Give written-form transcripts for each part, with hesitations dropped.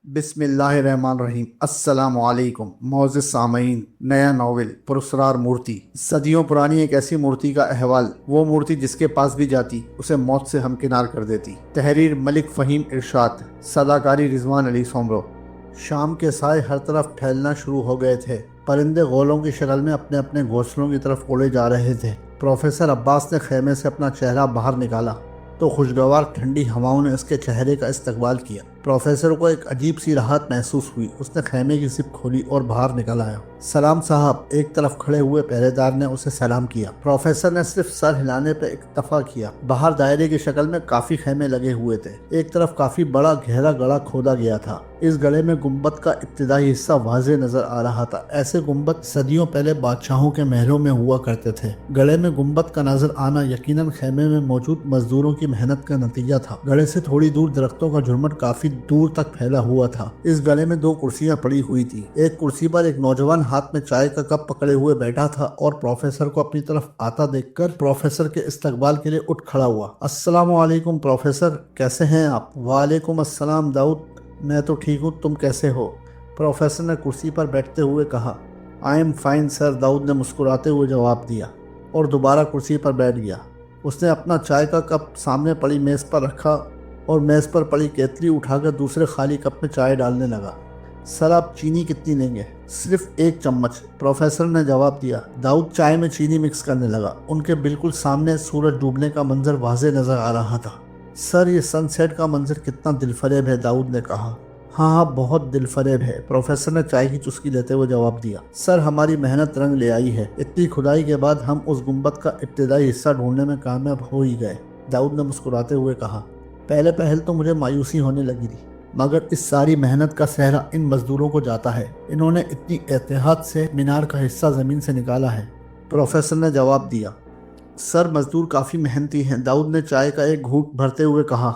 बिस्मिल्लाहिर्रहमानिर्रहीम। अस्सलामुअलैकुम मोअज़्ज़िज़ सामईन। नया नावल पुरस्रार मूर्ति। सदियों पुरानी एक ऐसी मूर्ति का अहवाल, वो मूर्ति जिसके पास भी जाती उसे मौत से हमकिनार कर देती। तहरीर मलिक फ़हीम इरशाद, सदाकारी रिजवान अली सोमरो। शाम के साए हर तरफ फैलना शुरू हो गए थे। परिंदे गोलों की शक्ल में अपने अपने घोंसलों की तरफ उड़े जा रहे थे। प्रोफेसर अब्बास ने खेमे से अपना चेहरा बाहर निकाला तो खुशगवार ठंडी हवाओं ने उसके चेहरे का इस्तकबाल किया। प्रोफेसर को एक अजीब सी राहत महसूस हुई। उसने खेमे की जिप खोली और बाहर निकल आया। सलाम साहब, एक तरफ खड़े हुए पहरेदार ने उसे सलाम किया। प्रोफेसर ने सिर्फ सर हिलाने पर इक्तफा किया। बाहर दायरे की शक्ल में काफी खेमे लगे हुए थे। एक तरफ काफी बड़ा गहरा गड़ा खोदा गया था। इस गले में गुम्बद का इब्तिदाई हिस्सा वाज़े नजर आ रहा था। ऐसे गुम्बद सदियों पहले बादशाहों के महलों में हुआ करते थे। गले में गुम्बद का नजर आना यकीनन खेमे में मौजूद मजदूरों की मेहनत का नतीजा था। गले से थोड़ी दूर दरख्तों का झुरमुट काफी दूर तक फैला हुआ था। इस गले में दो कुर्सियां पड़ी हुई थी। एक कुर्सी पर एक नौजवान हाथ में चाय का कप पकड़े हुए बैठा था और प्रोफेसर को अपनी तरफ आता देखकर प्रोफेसर के इस्तकबाल के लिए उठ खड़ा हुआ। अस्सलामु अलैकुम प्रोफेसर, कैसे हैं आप? वालेकुम अस्सलाम दाऊद, मैं तो ठीक हूँ, तुम कैसे हो? प्रोफेसर ने कुर्सी पर बैठते हुए कहा। I am fine sir, Dawood ने मुस्कुराते हुए जवाब दिया और दोबारा कुर्सी पर बैठ गया। उसने अपना चाय का कप सामने पड़ी मेज़ पर रखा और मेज़ पर पड़ी केतली उठाकर दूसरे खाली कप में चाय डालने लगा। सर, आप चीनी कितनी लेंगे? सिर्फ 1 चम्मच, प्रोफेसर ने जवाब दिया। दाऊद चाय में चीनी मिक्स करने लगा। उनके बिल्कुल सामने सूरज डूबने का मंजर वाज़े नजर आ रहा था। सर, ये सनसेट का मंजर कितना दिलफरेब है, दाऊद ने कहा। हाँ हाँ, बहुत दिलफरेब है, प्रोफेसर ने चाय की चुस्की लेते हुए जवाब दिया। सर, हमारी मेहनत रंग ले आई है। इतनी खुदाई के बाद हम उस गुंबद का इब्तिदाई हिस्सा ढूंढने में कामयाब हो ही गए, दाऊद ने मुस्कुराते हुए कहा। पहले पहल तो मुझे मायूसी होने लगी थी, मगर इस सारी मेहनत का सेहरा इन मजदूरों को जाता है। इन्होंने इतनी एहतियात से मीनार का हिस्सा ज़मीन से निकाला है, प्रोफेसर ने जवाब दिया। सर, मजदूर काफ़ी मेहनती हैं, दाऊद ने चाय का एक घूंट भरते हुए कहा।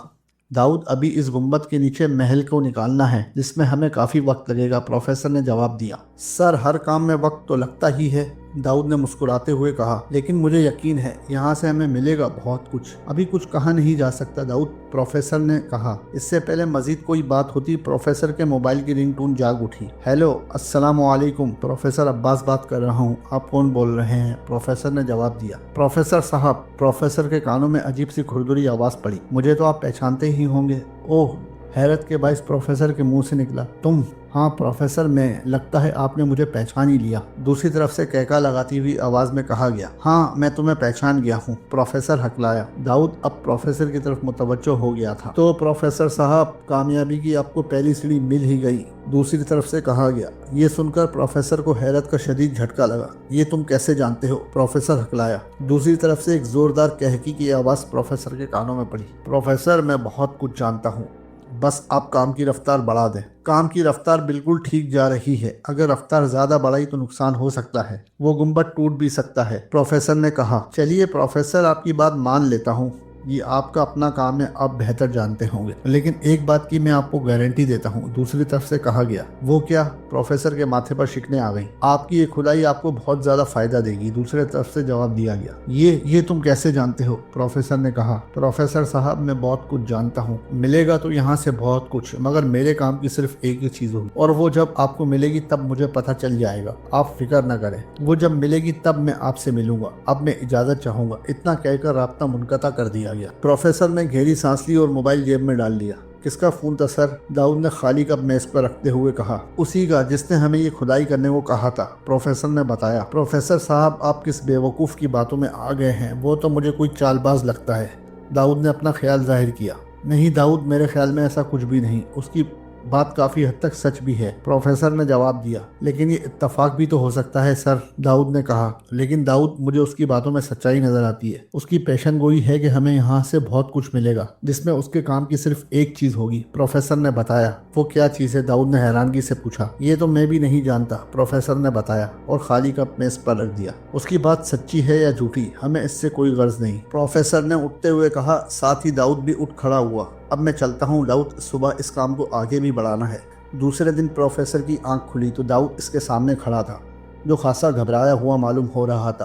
दाऊद, अभी इस गुंबद के नीचे महल को निकालना है, जिसमें हमें काफ़ी वक्त लगेगा, प्रोफेसर ने जवाब दिया। सर, हर काम में वक्त तो लगता ही है, दाऊद ने मुस्कुराते हुए कहा, लेकिन मुझे यकीन है यहाँ से हमें मिलेगा बहुत कुछ। अभी कुछ कहा नहीं जा सकता दाऊद, प्रोफेसर ने कहा। इससे पहले मजीद कोई बात होती, प्रोफेसर के मोबाइल की रिंगटोन जाग उठी। हेलो, अस्सलामु अलैकुम, प्रोफेसर अब्बास बात कर रहा हूँ, आप कौन बोल रहे हैं? प्रोफेसर ने जवाब दिया। प्रोफेसर साहब, प्रोफेसर के कानों में अजीब सी खुरदुरी आवाज़ पड़ी। मुझे तो आप पहचानते ही होंगे। ओह, हैरत के बाइस प्रोफेसर के मुंह से निकला। तुम? हाँ प्रोफेसर, मैं, लगता है आपने मुझे पहचान ही लिया, दूसरी तरफ से कहका लगाती हुई आवाज़ में कहा गया। हाँ, मैं तुम्हें पहचान गया हूँ, प्रोफेसर हकलाया। दाऊद अब प्रोफेसर की तरफ मुतवज्जो हो गया था। तो प्रोफेसर साहब, कामयाबी की आपको पहली सीढ़ी मिल ही गई, दूसरी तरफ से कहा गया। ये सुनकर प्रोफेसर को हैरत का शदीद झटका लगा। ये तुम कैसे जानते हो? प्रोफेसर हकलाया। दूसरी तरफ से एक जोरदार कहकी की आवाज़ प्रोफेसर के कानों में पड़ी। प्रोफेसर, मैं बहुत कुछ जानता हूँ, बस आप काम की रफ्तार बढ़ा दें। काम की रफ्तार बिल्कुल ठीक जा रही है, अगर रफ्तार ज्यादा बढ़ाई तो नुकसान हो सकता है, वो गुंबद टूट भी सकता है, प्रोफेसर ने कहा। चलिए प्रोफेसर, आपकी बात मान लेता हूँ, ये आपका अपना काम है, आप बेहतर जानते होंगे, लेकिन एक बात की मैं आपको गारंटी देता हूँ, दूसरी तरफ से कहा गया। वो क्या? प्रोफेसर के माथे पर शिकने आ गई। आपकी ये खुदाई आपको बहुत ज्यादा फायदा देगी, दूसरे तरफ से जवाब दिया गया। ये तुम कैसे जानते हो? प्रोफेसर ने कहा। प्रोफेसर साहब, मैं बहुत कुछ जानता हूँ, मिलेगा तो यहाँ से बहुत कुछ, मगर मेरे काम की सिर्फ एक ही चीज होगी, और वो जब आपको मिलेगी तब मुझे पता चल जाएगा, आप फिक्र न करें, वो जब मिलेगी तब मैं आपसे मिलूंगा। अब मैं इजाजत चाहूंगा। इतना कहकर राब्ता मुनक़ता कर दिया गया। प्रोफेसर ने गहरी सांस ली और मोबाइल जेब में डाल लिया। किसका फोन था सर? दाऊद ने खाली कप मेज पर रखते हुए कहा। उसी का जिसने हमें ये खुदाई करने को कहा था, प्रोफेसर ने बताया। प्रोफेसर साहब, आप किस बेवकूफ़ की बातों में आ गए हैं, वो तो मुझे कोई चालबाज लगता है, दाऊद ने अपना ख्याल जाहिर किया। नहीं दाऊद, मेरे ख्याल में ऐसा कुछ भी नहीं, उसकी बात काफ़ी हद तक सच भी है, प्रोफेसर ने जवाब दिया। लेकिन ये इत्तफाक भी तो हो सकता है सर, दाऊद ने कहा। लेकिन दाऊद, मुझे उसकी बातों में सच्चाई नजर आती है। उसकी पेशन गोई है कि हमें यहाँ से बहुत कुछ मिलेगा, जिसमें उसके काम की सिर्फ एक चीज़ होगी, प्रोफेसर ने बताया। वो क्या चीज़ है? दाऊद ने हैरानगी से पूछा। ये तो मैं भी नहीं जानता, प्रोफेसर ने बताया और खाली कप मेज पर रख दिया। उसकी बात सच्ची है या झूठी, हमें इससे कोई गर्ज नहीं, प्रोफेसर ने उठते हुए कहा। साथ ही दाऊद भी उठ खड़ा हुआ। अब मैं चलता हूँ दाऊद, सुबह इस काम को आगे भी बढ़ाना है। दूसरे दिन प्रोफेसर की आंख खुली तो दाऊद इसके सामने खड़ा था, जो खासा घबराया हुआ मालूम हो रहा था।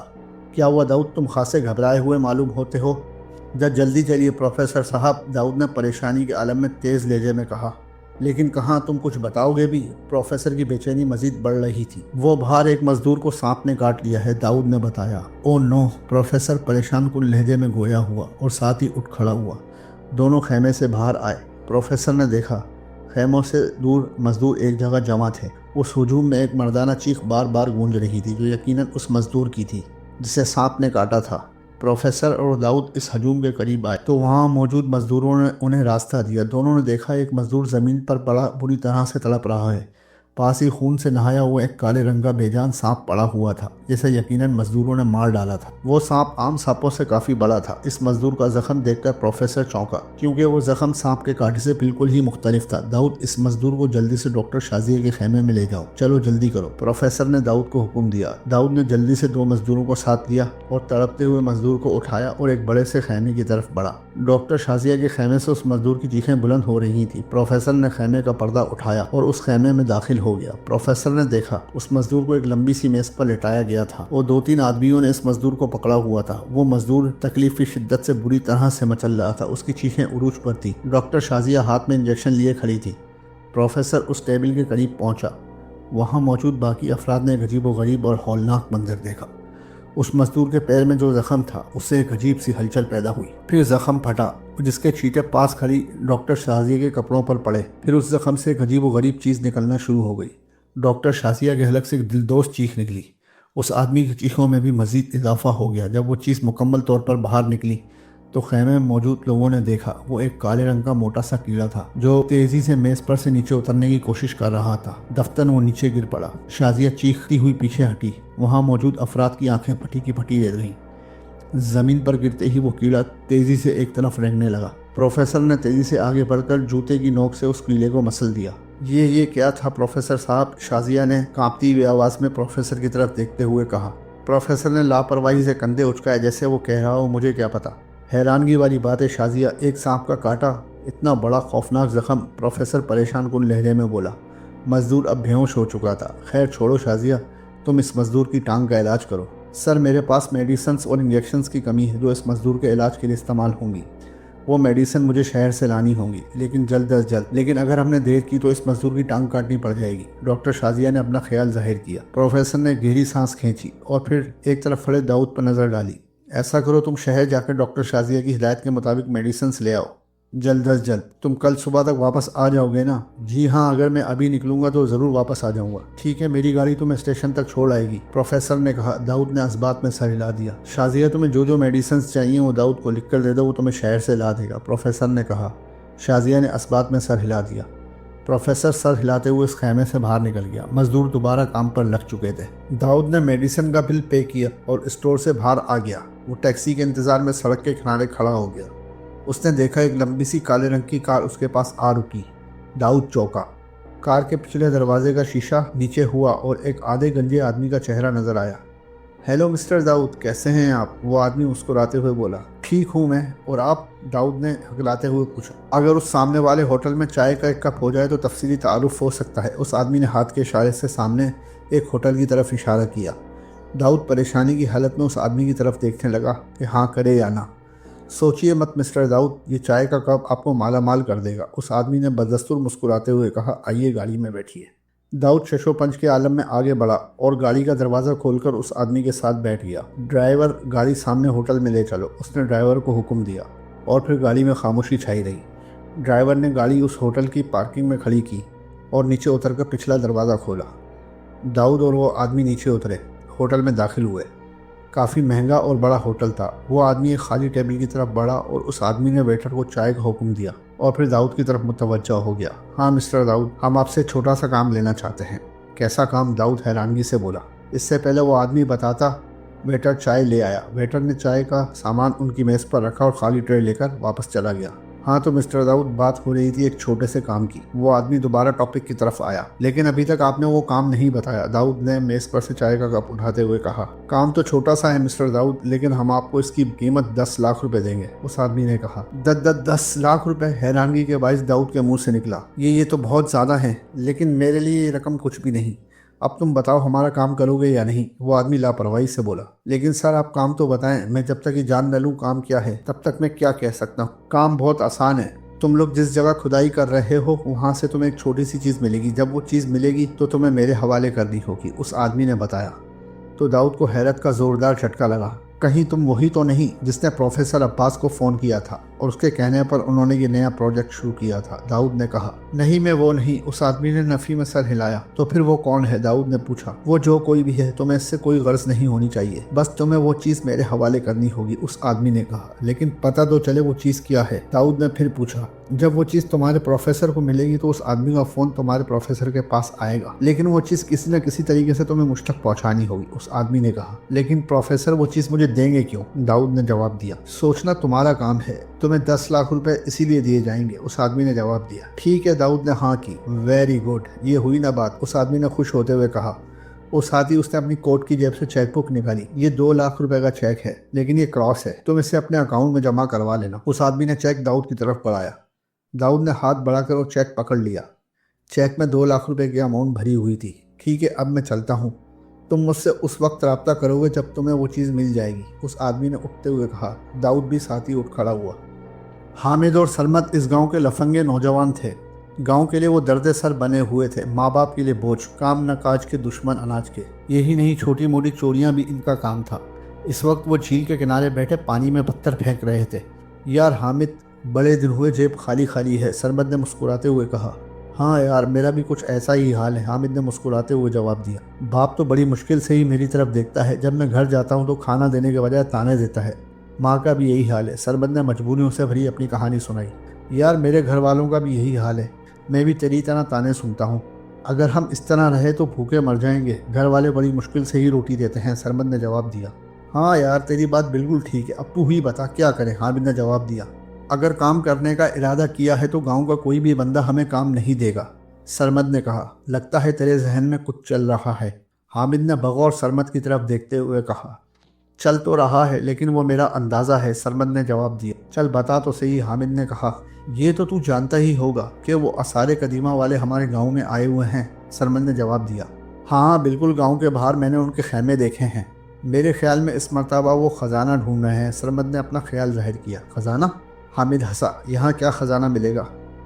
क्या हुआ दाऊद, तुम खासे घबराए हुए मालूम होते हो? जल्दी चलिए प्रोफेसर साहब, दाऊद ने परेशानी के आलम में तेज़ लहजे में कहा। लेकिन कहाँ तुम कुछ बताओगे भी? प्रोफेसर की बेचैनी मजीद बढ़ रही थी। वो बाहर एक मजदूर को सांप ने काट लिया है, दाऊद ने बताया। ओ नो, प्रोफेसर परेशान कुन लहजे में गोया हुआ और साथ ही उठ खड़ा हुआ। दोनों खेमे से बाहर आए। प्रोफेसर ने देखा खेमों से दूर मजदूर एक जगह जमा थे। उस हुजूम में एक मर्दाना चीख बार बार गूंज रही थी, जो यकीनन उस मजदूर की थी जिसे सांप ने काटा था। प्रोफेसर और दाऊद इस हजूम के करीब आए तो वहाँ मौजूद मजदूरों ने उन्हें रास्ता दिया। दोनों ने देखा एक मजदूर ज़मीन पर बड़ा बुरी तरह से तड़प रहा है। पास ही खून से नहाया हुआ एक काले रंग का बेजान सांप पड़ा हुआ था, जिसे यकीनन मजदूरों ने मार डाला था। वो सांप आम सांपों से काफ़ी बड़ा था। इस मजदूर का जख्म देखकर प्रोफेसर चौंका, क्योंकि वो जख्म सांप के काटे से बिल्कुल ही मुख्तलिफ था। दाऊद, इस मजदूर को जल्दी से डॉक्टर शाजिया के खेमे में ले जाओ, चलो जल्दी करो। प्रोफेसर ने दाऊद को हुक्म दिया। दाऊद ने जल्दी से 2 मजदूरों को साथ लिया और तड़पते हुए मजदूर को उठाया और एक बड़े से खेमे की तरफ बढ़ा। डॉक्टर शाजिया के खेमे से उस मजदूर की चीखें बुलंद हो रही थी। प्रोफेसर ने खेमे का पर्दा उठाया और उस खेमे में दाखिल हो गया। प्रोफेसर ने देखा उस मजदूर को एक लंबी सी मेज पर लिटाया गया था और 2-3 आदमियों ने इस मजदूर को पकड़ा हुआ था। वो मजदूर तकलीफ की शिद्दत से बुरी तरह से मचल रहा था। उसकी चीखें उरूज पर थी। डॉक्टर शाजिया हाथ में इंजेक्शन लिए खड़ी थी। प्रोफेसर उस टेबल के करीब पहुंचा। वहां मौजूद बाकी अफराद ने अजीबोगरीब और हौलनाक मंजर देखा। उस मजदूर के पैर में जो जख्म था, उससे एक अजीब सी हलचल पैदा हुई। फिर जख्म फटा, जिसके छींटे पास खड़ी डॉक्टर शाजिया के कपड़ों पर पड़े। फिर उस जख्म से एक अजीबोगरीब चीज़ निकलना शुरू हो गई। डॉक्टर शाजिया के हलक से एक दिलदोज चीख निकली। उस आदमी की चीखों में भी मजीद इजाफा हो गया। जब वो चीज़ मुकम्मल तौर पर बाहर निकली तो खेमे में मौजूद लोगों ने देखा वो एक काले रंग का मोटा सा कीड़ा था, जो तेजी से मेज पर से नीचे उतरने की कोशिश कर रहा था। दफ्तन वो नीचे गिर पड़ा। शाजिया चीखती हुई पीछे हटी। वहां मौजूद अफराद की आंखें फटी की फटी रह गईं। जमीन पर गिरते ही वो कीड़ा तेजी से एक तरफ रेंगने लगा। प्रोफेसर ने तेजी से आगे बढ़कर जूते की नोक से उस कीड़े को मसल दिया। ये क्या था प्रोफेसर साहब? शाजिया ने कांपती हुई आवाज़ में प्रोफेसर की तरफ देखते हुए कहा। प्रोफेसर ने लापरवाही से कंधे उचकाए, जैसे वो कह रहा हो मुझे क्या पता। हैरानगी वाली बात है शाजिया, एक सांप का काटा, इतना बड़ा खौफनाक जख्म। प्रोफेसर परेशान कुन लहजे में बोला। मजदूर अब बेहोश हो चुका था। खैर छोड़ो शाजिया, तुम इस मजदूर की टांग का इलाज करो। सर, मेरे पास मेडिसिन्स और इंजेक्शंस की कमी है जो इस मजदूर के इलाज के लिए इस्तेमाल होंगी। वो मेडिसिन मुझे शहर से लानी होंगी, लेकिन जल्द अज जल्द। लेकिन अगर हमने देर की तो इस मजदूर की टांग काटनी पड़ जाएगी। डॉक्टर शाजिया ने अपना ख्याल जाहिर किया। प्रोफेसर ने गहरी सांस खींची और फिर एक तरफ खड़े दाऊद पर नजर डाली। ऐसा करो, तुम शहर जाकर डॉक्टर शाजिया की हिदायत के मुताबिक मेडिसिन ले आओ, जल्द अज जल्द। तुम कल सुबह तक वापस आ जाओगे ना? जी हाँ, अगर मैं अभी निकलूंगा तो ज़रूर वापस आ जाऊंगा। ठीक है, मेरी गाड़ी तुम्हें स्टेशन तक छोड़ आएगी, प्रोफेसर ने कहा। दाऊद ने इस्बात में सर हिला दिया। शाजिया, तुम्हें जो जो मेडिसिन चाहिए वो दाऊद को लिख कर दे दो, वो तुम्हें शहर से ला देगा, प्रोफेसर ने कहा। शाजिया ने इस्बात में सर हिला दिया। प्रोफेसर सर हिलाते हुए इस खेमे से बाहर निकल गया। मजदूर दोबारा काम पर लग चुके थे। दाऊद ने मेडिसिन का बिल पे किया और स्टोर से बाहर आ गया। वो टैक्सी के इंतजार में सड़क के किनारे खड़ा हो गया। उसने देखा एक लंबी सी काले रंग की कार उसके पास आ रुकी। दाऊद चौंका। कार के पिछले दरवाजे का शीशा नीचे हुआ और एक आधे गंजे आदमी का चेहरा नजर आया। हेलो मिस्टर दाऊद, कैसे हैं आप? वो आदमी मुस्कुराते हुए बोला। ठीक हूँ मैं, और आप? दाऊद ने हकलाते हुए पूछा। अगर उस सामने वाले होटल में चाय का एक कप हो जाए तो तफसीली तारुफ हो सकता है। उस आदमी ने हाथ के इशारे से सामने एक होटल की तरफ इशारा किया। दाऊद परेशानी की हालत में उस आदमी की तरफ देखने लगा कि हाँ करे या ना। सोचिए मत मिस्टर दाऊद, ये चाय का कप आपको माला माल कर देगा, उस आदमी ने बदस्तूर मुस्कुराते हुए कहा। आइए गाड़ी में बैठिए। दाऊद शशोपंच के आलम में आगे बढ़ा और गाड़ी का दरवाज़ा खोलकर उस आदमी के साथ बैठ गया। ड्राइवर, गाड़ी सामने होटल में ले चलो, उसने ड्राइवर को हुक्म दिया और फिर गाड़ी में खामोशी छाई रही। ड्राइवर ने गाड़ी उस होटल की पार्किंग में खड़ी की और नीचे उतरकर पिछला दरवाज़ा खोला। दाऊद और वो आदमी नीचे उतरे, होटल में दाखिल हुए। काफ़ी महंगा और बड़ा होटल था। वो आदमी एक खाली टेबल की तरफ बढ़ा और उस आदमी ने वेटर को चाय का हुक्म दिया और फिर दाऊद की तरफ मुतवज्जा हो गया। हाँ मिस्टर दाऊद, हम आपसे छोटा सा काम लेना चाहते हैं। कैसा काम? दाऊद हैरानगी से बोला। इससे पहले वो आदमी बताता, वेटर चाय ले आया। वेटर ने चाय का सामान उनकी मेज़ पर रखा और खाली ट्रे लेकर वापस चला गया। हाँ तो मिस्टर दाऊद, बात हो रही थी एक छोटे से काम की। वो आदमी दोबारा टॉपिक की तरफ आया। लेकिन अभी तक आपने वो काम नहीं बताया, दाऊद ने मेज़ पर से चाय का कप उठाते हुए कहा। काम तो छोटा सा है मिस्टर दाऊद, लेकिन हम आपको इसकी कीमत 10 लाख रुपए देंगे, उस आदमी ने कहा। 10 लाख रुपए? हैरानगी के बायस दाऊद के मुंह से निकला। ये तो बहुत ज़्यादा है, लेकिन मेरे लिए ये रकम कुछ भी नहीं। अब तुम बताओ हमारा काम करोगे या नहीं? वो आदमी लापरवाही से बोला। लेकिन सर आप काम तो बताएं, मैं जब तक ये जान न लूँ काम क्या है तब तक मैं क्या कह सकता हूँ। काम बहुत आसान है, तुम लोग जिस जगह खुदाई कर रहे हो वहाँ से तुम्हें एक छोटी सी चीज़ मिलेगी। जब वो चीज़ मिलेगी तो तुम्हें मेरे हवाले करनी होगी, उस आदमी ने बताया। तो दाऊद को हैरत का ज़ोरदार झटका लगा। कहीं तुम वही तो नहीं जिसने प्रोफेसर अब्बास को फ़ोन किया था और उसके कहने पर उन्होंने ये नया प्रोजेक्ट शुरू किया था? दाऊद ने कहा। नहीं, मैं वो नहीं। उस आदमी ने नफ़ी में सर हिलाया। तो फिर वो कौन है? दाऊद ने पूछा। वो जो कोई भी है, तुम्हें इससे कोई गर्ज नहीं होनी चाहिए। बस तुम्हें वो चीज़ मेरे हवाले करनी होगी, उस आदमी ने कहा। लेकिन पता तो चले वो चीज़ क्या है? दाऊद ने फिर पूछा। जब वो चीज़ तुम्हारे प्रोफेसर को मिलेगी तो उस आदमी का फ़ोन तुम्हारे प्रोफेसर के पास आएगा, लेकिन वो चीज़ किसी न किसी तरीके से तुम्हें मुझ तक पहुँचानी होगी, उस आदमी ने कहा। लेकिन प्रोफेसर वो चीज़ मुझे देंगे क्यों? दाऊद ने जवाब दिया। सोचना तुम्हारा काम है। तुम्हें 10 लाख रुपए इसीलिए दिए जाएंगे, उस आदमी ने जवाब दिया। ठीक है, दाऊद ने हाँ की। वेरी गुड, ये हुई ना बात, उस आदमी ने खुश होते हुए कहा। और साथ ही उसने अपनी कोट की जेब से चेकबुक निकाली। ये 2 लाख रुपए का चेक है, लेकिन ये क्रॉस है, तुम इसे अपने अकाउंट में जमा करवा लेना। उस आदमी ने चेक दाऊद की तरफ बढ़ाया। दाऊद ने हाथ बढ़ाकर वो चेक पकड़ लिया। चेक में 2 लाख रुपए की अमाउंट भरी हुई थी। ठीक है, अब मैं चलता हूँ। तुम मुझसे उस वक्त रब्ता करोगे जब तुम्हें वो चीज़ मिल जाएगी, उस आदमी ने उठते हुए कहा। दाऊद भी साथ ही उठ खड़ा हुआ। हामिद और सलमत इस गांव के लफंगे नौजवान थे। गांव के लिए वो दर्द सर बने हुए थे, माँ बाप के लिए बोझ, काम न काज के दुश्मन अनाज के। यही नहीं, छोटी मोटी चोरियां भी इनका काम था। इस वक्त वो झील के किनारे बैठे पानी में पत्थर फेंक रहे थे। यार हामिद, बड़े दिन हुए, जेब खाली खाली है, सरमद ने मुस्कुराते हुए कहा। हाँ यार, मेरा भी कुछ ऐसा ही हाल है, हामिद ने मुस्कुराते हुए जवाब दिया। बाप तो बड़ी मुश्किल से ही मेरी तरफ देखता है। जब मैं घर जाता हूँ तो खाना देने के बजाय ताने देता है। माँ का भी यही हाल है, सरमद ने मजबूरियों से भरी अपनी कहानी सुनाई। यार, मेरे घर वालों का भी यही हाल है। मैं भी तेरी तरह ताने सुनता हूँ। अगर हम इस तरह रहे तो भूखे मर जाएंगे। घर वाले बड़ी मुश्किल से ही रोटी देते हैं, सरमद ने जवाब दिया। हाँ यार, तेरी बात बिल्कुल ठीक है। अब तू ही बता क्या करें, हामिद ने जवाब दिया। अगर काम करने का इरादा किया है तो गांव का कोई भी बंदा हमें काम नहीं देगा, सरमद ने कहा। लगता है तेरे जहन में कुछ चल रहा है, हामिद ने बगौर सरमद की तरफ देखते हुए कहा। चल तो रहा है, लेकिन वो मेरा अंदाज़ा है, सरमद ने जवाब दिया। चल बता तो सही, हामिद ने कहा। ये तो तू जानता ही होगा कि वो आसारे कदीमा वाले हमारे गांव में आए हुए हैं, सरमद ने जवाब दिया। हाँ बिल्कुल, गांव के बाहर मैंने उनके खैमे देखे हैं। मेरे ख्याल में इस मरतबा वो ख़जाना ढूंढ रहे हैं, सरमद ने अपना ख्याल जाहिर किया। ख़जाना? हामिद हंसा। यहाँ क्या ख़जाना मिलेगा?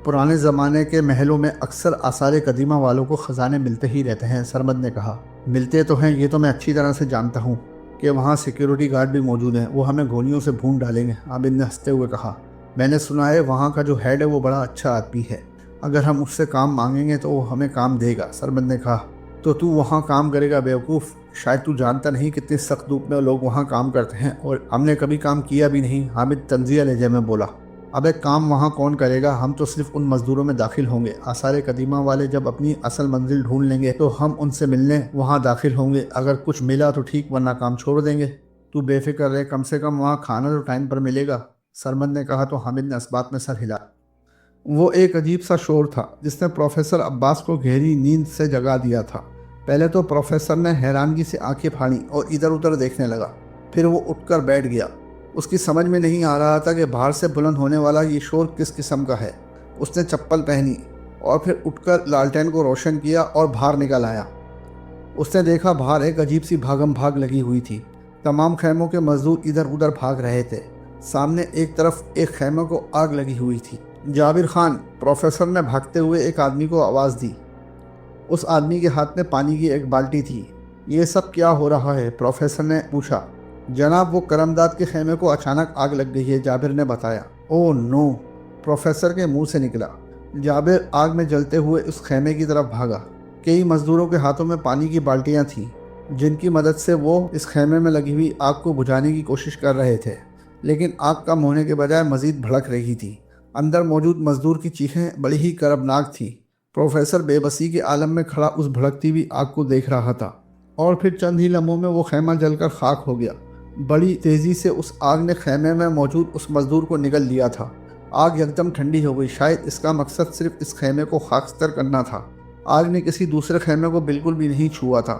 पुराने ज़माने के महलों में अक्सर आसारे कदीमा वालों को ख़जाने मिलते ही रहते हैं, सरमद ने कहा। मिलते तो हैं, ये तो मैं अच्छी तरह से जानता हूँ कि वहाँ सिक्योरिटी गार्ड भी मौजूद हैं, वो हमें गोलियों से भून डालेंगे, हामिद ने हंसते हुए कहा। मैंने सुना है वहाँ का जो हेड है वो बड़ा अच्छा आदमी है। अगर हम उससे काम मांगेंगे तो वो हमें काम देगा, सरमद ने कहा। तो तू वहाँ काम करेगा बेवकूफ़? शायद तू जानता नहीं कितनी सख्त धूप में लोग वहाँ काम करते हैं, और हमने कभी काम किया भी नहीं, हामिद तंजिया लहजे में बोला। अबे काम वहाँ कौन करेगा? हम तो सिर्फ उन मजदूरों में दाखिल होंगे। आसारे कदीमा वाले जब अपनी असल मंजिल ढूंढ लेंगे तो हम उनसे मिलने वहाँ दाखिल होंगे। अगर कुछ मिला तो ठीक, वरना काम छोड़ देंगे। तू बेफिक्र रहे, कम से कम वहाँ खाना तो टाइम पर मिलेगा, सरमद ने कहा। तो हामिद ने इस बात में सर हिला। वो एक अजीब सा शोर था जिसने प्रोफेसर अब्बास को गहरी नींद से जगा दिया था। पहले तो प्रोफेसर ने हैरानगी से आंखें फाड़ी और इधर उधर देखने लगा। फिर वो उठकर बैठ गया। उसकी समझ में नहीं आ रहा था कि बाहर से बुलंद होने वाला ये शोर किस किस्म का है। उसने चप्पल पहनी और फिर उठकर लालटेन को रोशन किया और बाहर निकल आया। उसने देखा बाहर एक अजीब सी भागम भाग लगी हुई थी। तमाम खैमों के मजदूर इधर उधर भाग रहे थे। सामने एक तरफ एक खैमे को आग लगी हुई थी। जाबिर खान, प्रोफेसर ने भागते हुए एक आदमी को आवाज़ दी। उस आदमी के हाथ में पानी की एक बाल्टी थी। ये सब क्या हो रहा है? प्रोफेसर ने पूछा। जनाब, वो करमदाद के खेमे को अचानक आग लग गई है, जाबिर ने बताया। ओह नो, प्रोफेसर के मुंह से निकला। जाबिर आग में जलते हुए उस खेमे की तरफ भागा। कई मजदूरों के हाथों में पानी की बाल्टियां थीं, जिनकी मदद से वो इस खेमे में लगी हुई आग को बुझाने की कोशिश कर रहे थे, लेकिन आग कम होने के बजाय मजीद भड़क रही थी। अंदर मौजूद मजदूर की चीखें बड़ी ही करबनाक थीं। प्रोफेसर बेबसी के आलम में खड़ा उस भड़कती हुई आग को देख रहा था, और फिर चंद ही लम्हों में वो खेमा जलकर खाक हो गया। बड़ी तेज़ी से उस आग ने खेमे में मौजूद उस मजदूर को निगल लिया था। आग एकदम ठंडी हो गई। शायद इसका मकसद सिर्फ इस खेमे को खाकस्तर करना था। आग ने किसी दूसरे खेमे को बिल्कुल भी नहीं छुआ था।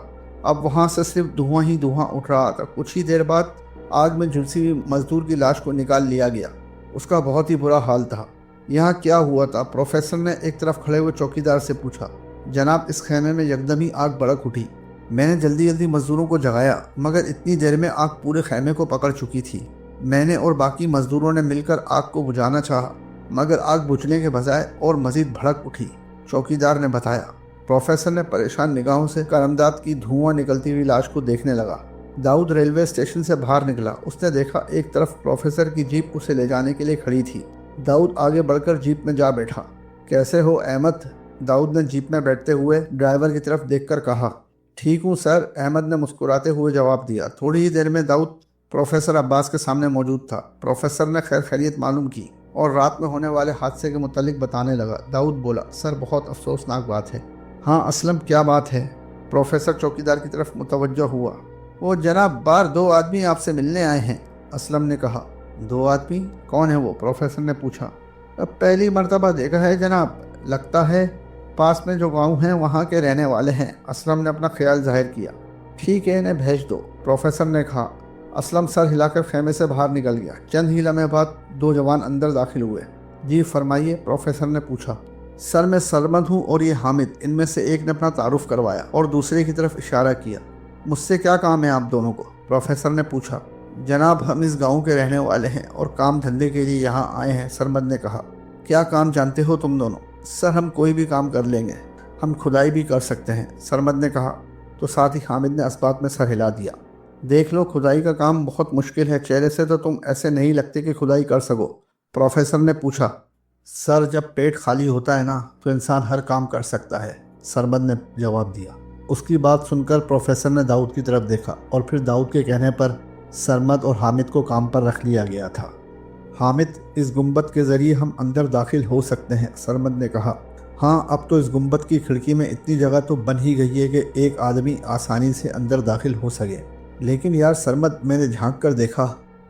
अब वहाँ से सिर्फ धुआं ही धुआं उठ रहा था। कुछ ही देर बाद आग में झुलसी हुई मजदूर की लाश को निकाल लिया गया। उसका बहुत ही बुरा हाल था। यहाँ क्या हुआ था? प्रोफेसर ने एक तरफ खड़े हुए चौकीदार से पूछा। जनाब, इस खेमे में यकदम ही आग भड़क उठी। मैंने जल्दी जल्दी मजदूरों को जगाया, मगर इतनी देर में आग पूरे खेमे को पकड़ चुकी थी। मैंने और बाकी मजदूरों ने मिलकर आग को बुझाना चाहा, मगर आग बुझने के बजाय और मजीद भड़क उठी। चौकीदार ने बताया। प्रोफेसर ने परेशान निगाहों से करमदाद की धुआं निकलती हुई लाश को देखने लगा। दाऊद रेलवे स्टेशन से बाहर निकला। उसने देखा एक तरफ प्रोफेसर की जीप उसे ले जाने के लिए खड़ी थी। दाऊद आगे बढ़कर जीप में जा बैठा। कैसे हो अहमद? दाऊद ने जीप में बैठते हुए ड्राइवर की तरफ देखकर कहा। ठीक हूँ सर, अहमद ने मुस्कुराते हुए जवाब दिया। थोड़ी ही देर में दाऊद प्रोफेसर अब्बास के सामने मौजूद था। प्रोफेसर ने खैर खैरियत मालूम की और रात में होने वाले हादसे के मुतालिक बताने लगा। दाऊद बोला, सर बहुत अफसोसनाक बात है। हाँ असलम, क्या बात है? प्रोफेसर चौकीदार की तरफ मुतवज्जो हुआ। वो जनाब, बाहर 2 आदमी आपसे मिलने आए हैं, असलम ने कहा। 2 आदमी? कौन है वो? प्रोफेसर ने पूछा। अब पहली मर्तबा देखा है जनाब, लगता है पास में जो गांव हैं वहाँ के रहने वाले हैं, असलम ने अपना ख्याल जाहिर किया। ठीक है, इन्हें भेज दो, प्रोफेसर ने कहा। असलम सर हिलाकर खेमे से बाहर निकल गया। चंद ही लम्हे बाद 2 जवान अंदर दाखिल हुए। जी फरमाइए, प्रोफेसर ने पूछा। सर मैं सरमद हूँ और ये हामिद। इनमें से एक ने अपना तारुफ करवाया और दूसरे की तरफ इशारा किया। मुझसे क्या काम है आप दोनों को? प्रोफेसर ने पूछा। जनाब हम इस गाँव के रहने वाले हैं और काम धंधे के लिए यहाँ आए हैं, सरमद ने कहा। क्या काम जानते हो तुम दोनों? सर हम कोई भी काम कर लेंगे, हम खुदाई भी कर सकते हैं, सरमद ने कहा। तो साथ ही हामिद ने इस बात में सर हिला दिया। देख लो, खुदाई का काम बहुत मुश्किल है, चेहरे से तो तुम ऐसे नहीं लगते कि खुदाई कर सको, प्रोफेसर ने पूछा। सर जब पेट खाली होता है ना तो इंसान हर काम कर सकता है, सरमद ने जवाब दिया। उसकी बात सुनकर प्रोफेसर ने दाऊद की तरफ देखा और फिर दाऊद के कहने पर सरमद और हामिद को काम पर रख लिया गया था। हामिद, इस गुंबद के ज़रिए हम अंदर दाखिल हो सकते हैं, सरमद ने कहा। हाँ, अब तो इस गुंबद की खिड़की में इतनी जगह तो बन ही गई है कि एक आदमी आसानी से अंदर दाखिल हो सके। लेकिन यार सरमद, मैंने झांक कर देखा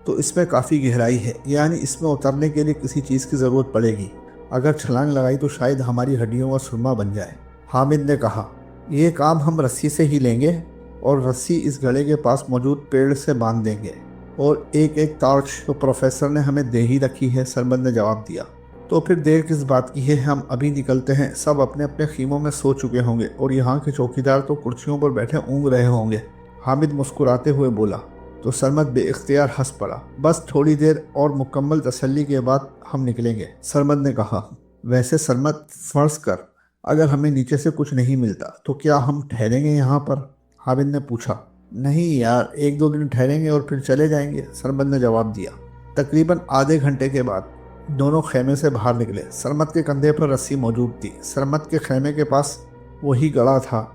तो इसमें काफ़ी गहराई है, यानी इसमें उतरने के लिए किसी चीज़ की ज़रूरत पड़ेगी। अगर छलांग लगाई तो शायद हमारी हड्डियों का सुरमा बन जाए, हामिद ने कहा। ये काम हम रस्सी से ही लेंगे और रस्सी इस गले के पास मौजूद पेड़ से बांध देंगे और एक एक टॉर्च तो प्रोफेसर ने हमें दे ही रखी है, सरमद ने जवाब दिया। तो फिर देर किस बात की है, हम अभी निकलते हैं। सब अपने अपने खीमों में सो चुके होंगे और यहाँ के चौकीदार तो कुर्सियों पर बैठे ऊँग रहे होंगे, हामिद मुस्कुराते हुए बोला। तो सरमद बेइख्तियार हंस पड़ा। बस थोड़ी देर और मुकम्मल तसल्ली के बाद हम निकलेंगे, सरमद ने कहा। वैसे सरमद, फ़र्ज़ कर अगर हमें नीचे से कुछ नहीं मिलता तो क्या हम ठहरेंगे यहाँ पर, हामिद ने पूछा। नहीं यार, 1-2 दिन ठहरेंगे और फिर चले जाएंगे, सरमद ने जवाब दिया। तकरीबन आधे घंटे के बाद दोनों खेमे से बाहर निकले। सरमद के कंधे पर रस्सी मौजूद थी। सरमद के खेमे के पास वही गड़ा था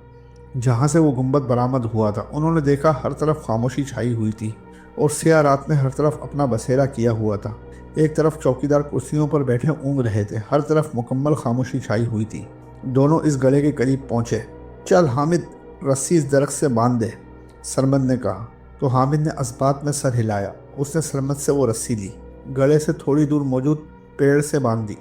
जहाँ से वो गुंबद बरामद हुआ था। उन्होंने देखा हर तरफ खामोशी छाई हुई थी और स्याह रात में हर तरफ अपना बसेरा किया हुआ था। एक तरफ चौकीदार कुर्सियों पर बैठे ऊँग रहे थे, हर तरफ मुकम्मल खामोशी छाई हुई थी। दोनों इस गले के करीब पहुँचे। चल हामिद, रस्सी इस दरख्त से बांध दे, सरमद ने कहा। तो हामिद ने इस्बात में सर हिलाया। उसने सरमद से वो रस्सी ली, गले से थोड़ी दूर मौजूद पेड़ से बांध दी।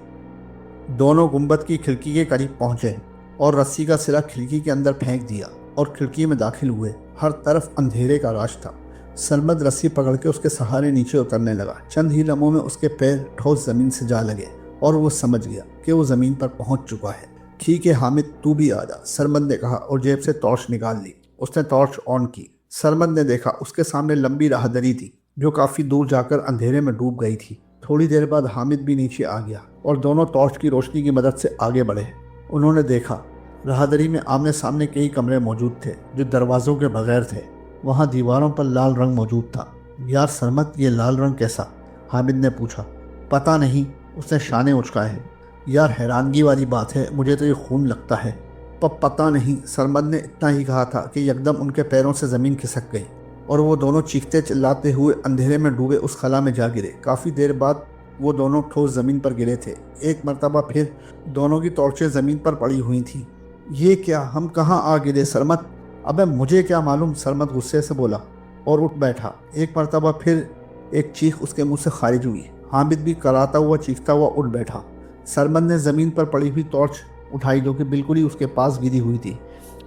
दोनों गुंबद की खिड़की के करीब पहुंचे और रस्सी का सिरा खिड़की के अंदर फेंक दिया और खिड़की में दाखिल हुए। हर तरफ अंधेरे का राज था। सरमद रस्सी पकड़ के उसके सहारे नीचे उतरने लगा। चंद ही लम्हों में उसके पैर ठोस ज़मीन से जा लगे और वो समझ गया कि वो ज़मीन पर पहुंच चुका है। ठीक है हामिद, तू भी आ जा, सरमद ने कहा और जेब से टॉर्च निकाल ली। उसने टॉर्च ऑन की। सरमद ने देखा उसके सामने लंबी राहदरी थी जो काफ़ी दूर जाकर अंधेरे में डूब गई थी। थोड़ी देर बाद हामिद भी नीचे आ गया और दोनों टॉर्च की रोशनी की मदद से आगे बढ़े। उन्होंने देखा राहदरी में आमने सामने कई कमरे मौजूद थे जो दरवाज़ों के बगैर थे। वहाँ दीवारों पर लाल रंग मौजूद था। यार सरमद, ये लाल रंग कैसा, हामिद ने पूछा। पता नहीं, उसने शाने उचकाए। यार हैरानगी वाली बात है, मुझे तो ये खून लगता है। पता नहीं, सरमद ने इतना ही कहा था कि यकदम उनके पैरों से ज़मीन खिसक गई और वो दोनों चीखते चिल्लाते हुए अंधेरे में डूबे उस खला में जा गिरे। काफ़ी देर बाद वो दोनों ठोस ज़मीन पर गिरे थे। एक मरतबा फिर दोनों की टॉर्चें ज़मीन पर पड़ी हुई थी। ये क्या, हम कहाँ आ गिरे सरमद? अबे मुझे क्या मालूम, सरमद गुस्से से बोला और उठ बैठा। एक मरतबा फिर एक चीख उसके मुंह से खारिज हुई। हामिद भी कराता हुआ चीखता हुआ उठ बैठा। सरमद ने ज़मीन पर पड़ी हुई टॉर्च उठाई जो कि बिल्कुल ही उसके पास गिरी हुई थी।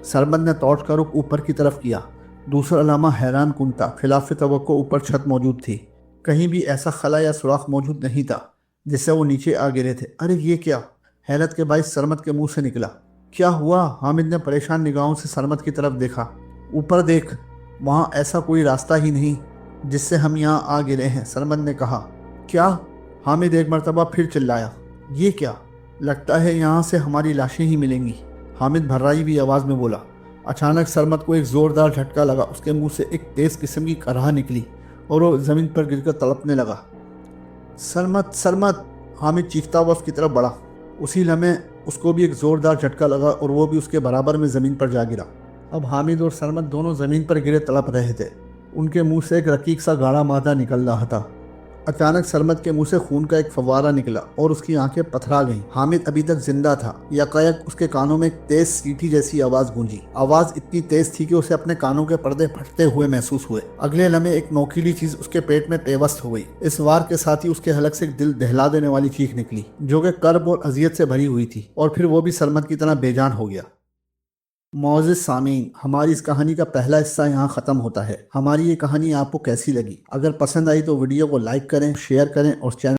सरमद ने टॉर्च का रुख ऊपर की तरफ किया। दूसरा अलामा हैरान कुन था। खिलाफ तवक्को ऊपर छत मौजूद थी। कहीं भी ऐसा खला या सुराख मौजूद नहीं था जिससे वो नीचे आ गिरे थे। अरे ये क्या, हैरत के बाइस सरमद के मुंह से निकला। क्या हुआ? हामिद ने परेशान निगाहों से सरमद की तरफ देखा। ऊपर देख, वहाँ ऐसा कोई रास्ता ही नहीं जिससे हम यहाँ आ गिरे हैं, सरमद ने कहा। क्या? हामिद एक मरतबा फिर चिल्लाया। ये क्या, लगता है यहाँ से हमारी लाशें ही मिलेंगी, हामिद भर्राई भी आवाज़ में बोला। अचानक सरमत को एक ज़ोरदार झटका लगा। उसके मुंह से एक तेज़ किस्म की कराह निकली और वो ज़मीन पर गिरकर तड़पने लगा। सरमत, सरमत, हामिद चीखता हुआ उसकी तरफ बढ़ा। उसी लम्हे उसको भी एक ज़ोरदार झटका लगा और वो भी उसके बराबर में ज़मीन पर जा गिरा। अब हामिद और सरमत दोनों ज़मीन पर गिरे तड़प रहे थे। उनके मुंह से एक रकीक सा गाढ़ा मादा निकल रहा था। अचानक सरमत के मुंह से खून का एक फव्वारा निकला और उसकी आंखें पथरा गईं। हामिद अभी तक जिंदा था। यकायक उसके कानों में एक तेज सीटी जैसी आवाज गूंजी। आवाज इतनी तेज थी कि उसे अपने कानों के पर्दे फटते हुए महसूस हुए। अगले लम्हे एक नोकीली चीज उसके पेट में पेवस्त हो गई। इस वार के साथ ही उसके हलक से एक दिल दहला देने वाली चीख निकली, जो कि कर्ब और अजियत से भरी हुई थी, और फिर वो भी सरमत की तरह बेजान हो गया। मौजूद सामीन, हमारी इस कहानी का पहला हिस्सा यहाँ ख़त्म होता है। हमारी ये कहानी आपको कैसी लगी? अगर पसंद आई तो वीडियो को लाइक करें, शेयर करें और चैनल